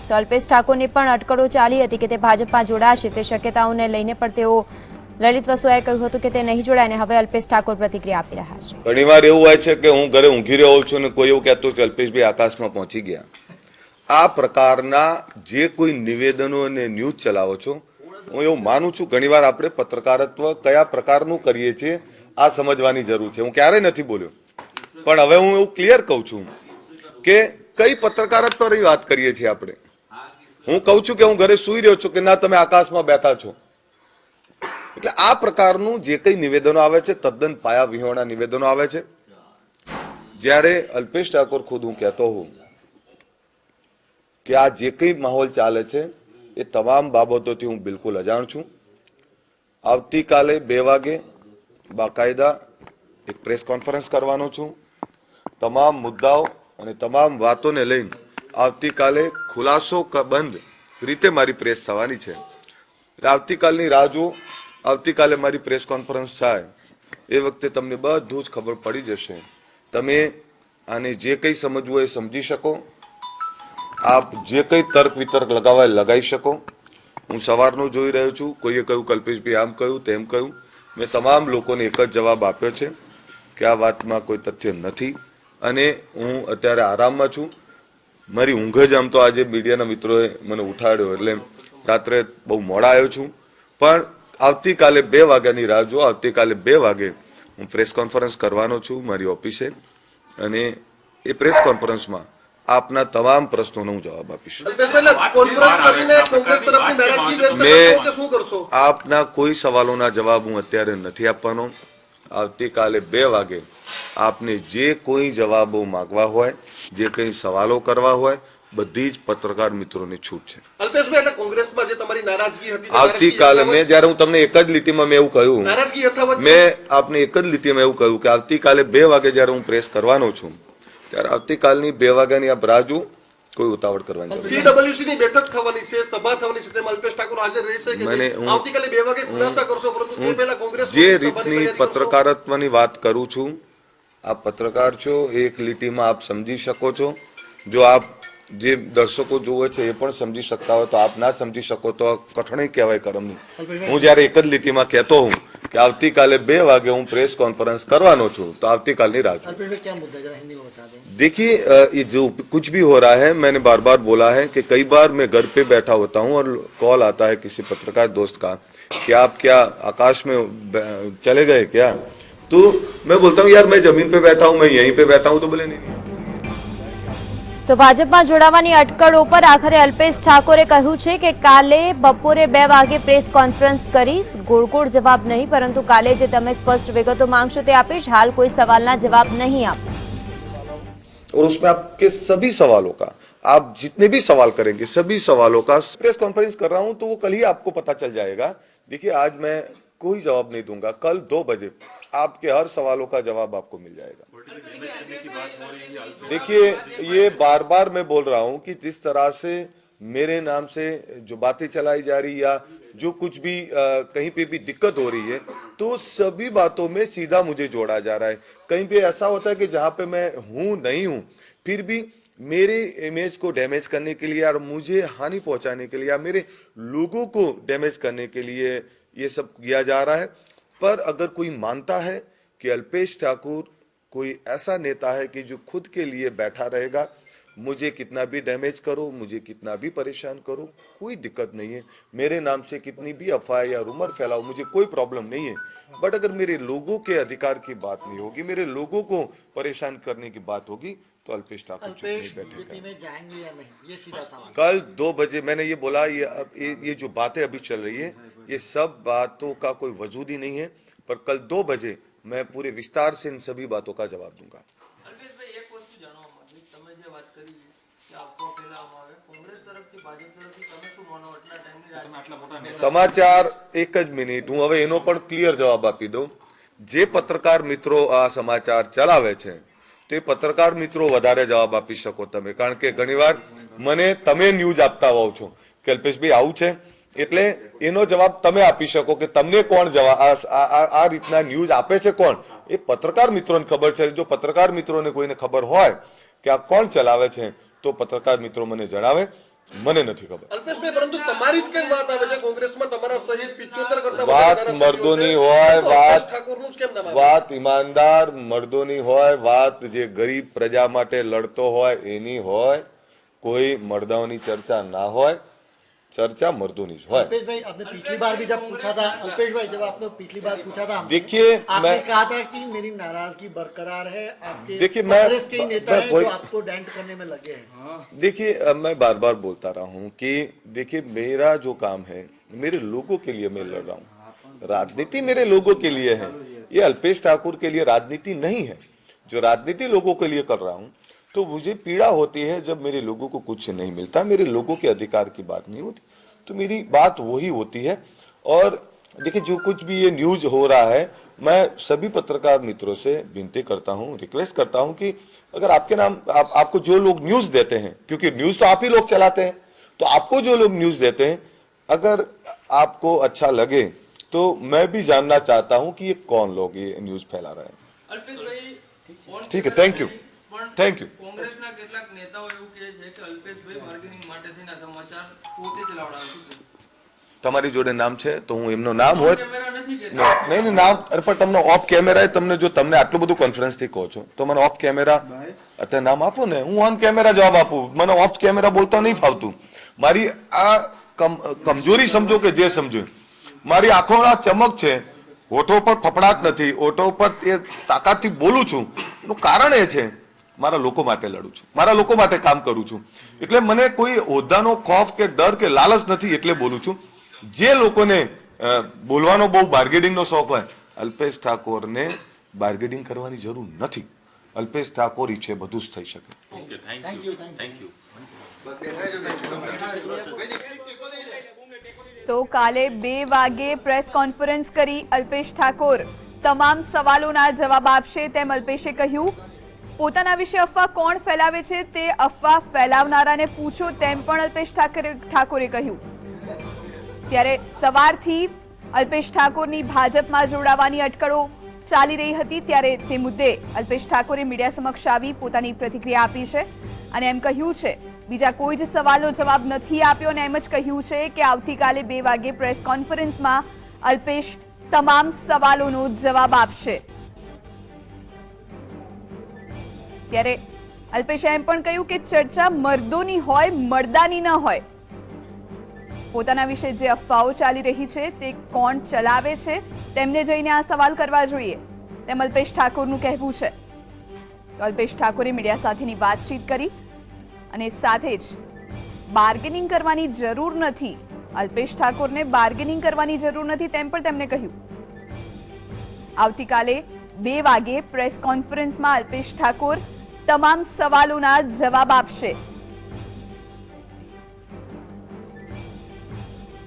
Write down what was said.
તો અલ્પેશ ઠાકોરની પણ અટકળો ચાલી હતી કે તે ભાજપમાં જોડાશે, તે શક્યતાઓને લઈને પણ તેઓ લલિત વસોયાએ કહ્યું હતું કે તે નહીં જોડાય અને હવે અલ્પેશ ઠાકોર પ્રતિક્રિયા આપી રહ્યા છે. ઘણીવાર એવું હોય છે કે હું ઘરે ઊંઘી રહ્યો છું ને કોઈ એવું કહેતું કે અલ્પેશભાઈ આકાશમાં પહોંચી ગયા. આ પ્રકારના જે કોઈ નિવેદનો અને ન્યૂઝ ચલાવો છો, હું એવું માનું છું ઘણીવાર આપણે પત્રકારત્વ કયા પ્રકારનું કરીએ છીએ આ સમજવાની જરૂર છે. હું ક્યારેય નથી બોલ્યો, પણ હવે હું એવું ક્લિયર કહું છું કે કઈ પત્રકારત્વની વાત કરીએ છીએ આપણે. હું કહું છું કે હું ઘરે સૂઈ રહ્યો છું કે ના તમે આકાશમાં બેઠા છો. એટલે આ પ્રકારનું જે કઈ નિવેદનો આવે છે તદ્દન પાયા વિહોણા નિવેદનો આવે છે. જ્યારે અલ્પેશ ઠાકોર ખુદ હું કહેતો હોઉં કે આ જે કઈ માહોલ ચાલે છે એ તમામ બાબતોથી હું બિલકુલ અજાણ છું. આવતીકાલે 2 વાગે બાકાયદા એક પ્રેસ કોન્ફરન્સ કરવાનો છું. તમામ મુદ્દાઓ અને તમામ વાતોને લઈને આવતીકાલે ખુલાસો બંધ રીતે મારી પ્રેસ થવાની છે. એટલે આવતીકાલની રાહ જુઓ. આવતીકાલે મારી પ્રેસ કોન્ફરન્સ થાય એ વખતે તમને બધું જ ખબર પડી જશે. તમે આને જે કંઈ સમજવું હોય એ સમજી શકો. આપ જે કંઈ તર્ક વિતર્ક લગાવવા લગાવી શકો. હું સવારનું જોઈ રહ્યો છું, કોઈએ કહ્યું કલ્પેશભાઈ આમ કહ્યું તેમ કહ્યું. મેં તમામ લોકોને એક જ જવાબ આપ્યો છે કે આ વાતમાં કોઈ તથ્ય નથી અને હું અત્યારે આરામમાં છું. મારી ઊંઘ જ આમ તો આજે મીડિયાના મિત્રોએ મને ઉઠાડ્યો એટલે રાત્રે બહુ મોડા આવ્યો છું. પણ આવતીકાલે 2 વાગ્યાની રાહ જો. આવતીકાલે 2 વાગે હું પ્રેસ કોન્ફરન્સ કરવાનો છું મારી ઓફિસે અને એ પ્રેસ કોન્ફરન્સમાં આપના તમામ પ્રશ્નોનો હું જવાબ આપીશ. મેં આપના કોઈ સવાલોના જવાબ હું અત્યારે નથી આપવાનો. આવતીકાલે 2 વાગે આપને જે કોઈ જવાબો માંગવા હોય, જે કંઈ સવાલો કરવા હોય, બધી જ પત્રકાર મિત્રોને છૂટ છે. આવતીકાલે મેં જયારે હું તમને એક જ લીટીમાં મેં એવું કહ્યું, મેં આપને એક જ લીટીમાં એવું કહ્યું કે આવતીકાલે 2 વાગે જયારે હું પ્રેસ કરવાનો છું ત્યારે આવતીકાલની 2 વાગ્યાની આ રાહ જુઓ. કોઈ ઉતાવળ કરવાની સીડબ્લ્યુસી ની બેઠક થવાની છે, સભા થવાની છે, તેમાં અલ્પેશ ઠાકોર હાજર રહેશે કે આવતીકાલે 2 વાગે ખુલાસા કરશો, પરંતુ તે પહેલા કોંગ્રેસ જે રીતની પત્રકારત્વની વાત કરું છું, આપ પત્રકાર છો, એક લીટીમાં આપ સમજી શકો છો. જો આપ જે દર્શકો જોવે છે એ પણ સમજી શકતા હોય તો આપ ના સમજી શકો તો કઠણાઈ કહેવાય કરમની. હું જયારે એક જ લીટીમાં કહેતો હું कि આવતીકાલે 2 વાગે હું प्रेस कॉन्फ्रेंस करवानो छू तो આવતીકાલની रात देखिए ये जो कुछ भी हो रहा है मैंने बार बार बोला है कि कई बार मैं घर पे बैठा होता हूँ और कॉल आता है किसी पत्रकार दोस्त का कि आप क्या आकाश में चले गए क्या, तो मैं बोलता हूँ यार मैं जमीन पे बैठा हूँ, मैं यहीं पे बैठा हूँ, तो बोले नहीं। तो भाजपમાં જોડાવાની અટકળો પર આખરે અલ્પેશ ઠાકોરે કહ્યું છે કે કાલે બપોરે 2 વાગે પ્રેસ કોન્ફરન્સ કરીશ. ગોળ ગોળ જવાબ નહીં, પરંતુ કાલે જે તમે સ્પષ્ટ વિગતો માંગશો તે આપીશ. હાલ કોઈ સવાલના જવાબ નહીં આપું. और उसमें आपके सभी सवालों का, आप जितने भी सवाल करेंगे सभी सवालों का प्रेस कॉन्फ्रेंस कर रहा हूं तो वो कल ही आपको पता चल जाएगा. देखिए आज मैं कोई जवाब नहीं दूंगा, कल 2 बजे आपके हर सवालों का जवाब आपको मिल जाएगा. देखिए ये बार बार मैं बोल रहा हूं कि जिस तरह से मेरे नाम से जो बातें चलाई जा रही या जो कुछ भी कहीं पे भी दिक्कत हो रही है तो सभी बातों में सीधा मुझे जोड़ा जा रहा है. कहीं पे ऐसा होता है कि जहां पे मैं हूं नहीं हूं फिर भी मेरे इमेज को डैमेज करने के लिए और मुझे हानि पहुंचाने के लिए या मेरे लोगों को डैमेज करने के लिए ये सब किया जा रहा है. पर अगर कोई मानता है कि अल्पेश ठाकुर कोई ऐसा नेता है कि जो खुद के लिए बैठा रहेगा, मुझे कितना भी डैमेज करो, मुझे कितना भी परेशान करो, कोई दिक्कत नहीं है. मेरे नाम से कितनी भी अफवाह या रूमर फैलाओ, मुझे कोई प्रॉब्लम नहीं है. बट अगर मेरे लोगों के अधिकार की बात नहीं होगी, मेरे लोगों को परेशान करने की बात होगी तो अल्पेश ठाकुर चुप नहीं बैठेगा. कल 2 बजे मैंने ये बोला, ये जो बातें अभी चल रही है ये सब बातों का कोई वजूद ही नहीं है, पर कल 2 बजे मैं पूरे विस्तार से इन सभी बातों का जवाब दूंगा. સમાચાર એક જ મિનિટ હું હવે એનો પણ ક્લિયર જવાબ આપી દઉં. જે પત્રકાર મિત્રો આ સમાચાર ચલાવે છે તે પત્રકાર મિત્રો વધારે જવાબ આપી શકો તમે, કારણ કે ઘણીવાર મને તમે ન્યૂઝ આપતા હોવ છો કે અલ્પેશભાઈ આવું છે એટલે એનો જવાબ તમે આપી શકો કે તમને કોણ જવાબ આ રીતના ન્યૂઝ આપે છે કોણ, એ પત્રકાર મિત્રોને ખબર છે. જો પત્રકાર મિત્રોને કોઈને ખબર હોય કે આ કોણ ચલાવે છે તો પત્રકાર મિત્રો મને જણાવે. મને નથી ખબર. અલ્પેશભાઈ, પરંતુ તમારી જ કેમ વાત આવે છે કોંગ્રેસમાં? તમારા સહિત 75 કરતા વાત વધારે મર્દોની સભ્યો છે. હોય, તો અલ્પેશ ઠાકોરનું જ કેમ નામ આવે? વાત ઈમાનદાર મર્દોની હોય, વાત જે ગરીબ પ્રજા માટે લડતો હોય એની હોય. કોઈ મર્દાઓની ચર્ચા ના હોય, चर्चा मर्दों की है। अल्पेश भाई, आपने पिछली बार भी जब पूछा था, अल्पेश भाई जब आपने पिछली बार पूछा था, देखिए आपने कहा था कि मेरी नाराजगी बरकरार है, आपके देखिए कांग्रेस के नेता हैं जो आपको डेंट करने में लगे हैं। देखिए मैं बार बार बोलता रहा हूँ कि देखिए मेरा जो काम है मेरे लोगों के लिए मैं लड़ रहा हूँ, राजनीति मेरे लोगों के लिए है, ये अल्पेश ठाकुर के लिए राजनीति नहीं है। जो राजनीति लोगों के लिए कर रहा हूँ तो मुझे पीड़ा होती है जब मेरे लोगों को कुछ नहीं मिलता, मेरे लोगों के अधिकार की बात नहीं होती, तो मेरी बात वही होती है। और देखिए जो कुछ भी ये न्यूज हो रहा है, मैं सभी पत्रकार मित्रों से विनती करता हूँ, रिक्वेस्ट करता हूँ कि अगर आपके नाम आपको जो लोग न्यूज देते हैं, क्योंकि न्यूज तो आप ही लोग चलाते हैं, तो आपको जो लोग न्यूज देते हैं अगर आपको अच्छा लगे तो मैं भी जानना चाहता हूँ कि ये कौन लोग ये न्यूज फैला रहे हैं। ठीक है, थैंक यू, थैंक यू। કોંગ્રેસના કેટલાક નેતાઓ એવું કહે છે કે અલ્પેશભાઈ બાર્ગેનિંગ માટે થઈને આ સમાચાર પોતે જ લાવડાવે છે। તમારી જોડે નામ છે તો હું એમનું નામ હોય કેમેરા નથી કહેતા। નહીં નહીં નામ, અરે પણ તમને ઓફ કેમેરા તમને જો તમને આટલું બધું કોન્ફરન્સ થી કહો છો તો મને ઓફ કેમેરા અત્યારે નામ આપો ને, હું ઓન કેમેરા જવાબ આપું, મને ઓફ કેમેરા બોલતા નહીં ફાવતું। મારી આ કમજોરી સમજો કે જે સમજો, મારી આંખોમાં ચમક છે, હોઠો પર ફફડાટ નથી, હોઠો પર એ તાકાતથી બોલું છું, એનું કારણ એ છે મારા લોકો માટે લડું છું, મારા લોકો માટે કામ કરું છું, એટલે મને કોઈ હોદ્દાનો ખોફ કે ડર કે લાલચ નથી, એટલે બોલું છું। જે લોકોને બોલવાનો બહુ બાર્ગેનિંગનો શોખ હોય, અલ્પેશ ઠાકોરને બાર્ગેનિંગ કરવાની જરૂર નથી। અલ્પેશ ઠાકોર ઈચ્છે બધું જ થઈ શકે। તો કાલે 2 વાગે પ્રેસ કોન્ફરન્સ કરી અલ્પેશ ઠાકોર તમામ સવાલોના જવાબ આપશે તેમ અલ્પેશે કહ્યું। પોતાના વિશે અફવા કોણ ફેલાવે છે તે અફવા ફેલાવનારાને પૂછો તેમ પણ અલ્પેશ ઠાકોરે કહ્યું। ત્યારે સવારથી અલ્પેશ ઠાકોરની ભાજપમાં જોડાવાની અટકળો ચાલી રહી હતી, ત્યારે તે મુદ્દે અલ્પેશ ઠાકોરે મીડિયા સમક્ષ આવી પોતાની પ્રતિક્રિયા આપી છે અને એમ કહ્યું છે બીજા કોઈ જ સવાલનો જવાબ નથી આપ્યો અને એમ જ કહ્યું છે કે આવતીકાલે 2 વાગે પ્રેસ કોન્ફરન્સમાં અલ્પેશ તમામ સવાલોનો જવાબ આપશે। ત્યારે અલ્પેશે એમ પણ કહ્યું કે ચર્ચા મર્દોની હોય, મર્દાની ન હોય। પોતાના વિશે જે અફવાઓ ચાલી રહી છે તે કોણ ચલાવે છે તેમને જઈને આ સવાલ કરવા જોઈએ તેમ અલ્પેશ ઠાકોરનું કહેવું છે। તો અલ્પેશ ઠાકોરે મીડિયા સાથેની વાતચીત કરી અને સાથે જ બાર્ગેનિંગ કરવાની જરૂર નથી, અલ્પેશ ઠાકોરને બાર્ગેનિંગ કરવાની જરૂર નથી તેમ પણ તેમણે કહ્યું। આવતીકાલે 2 વાગે પ્રેસ કોન્ફરન્સમાં અલ્પેશ ઠાકોર તમામ સવાલોના જવાબ આપશે।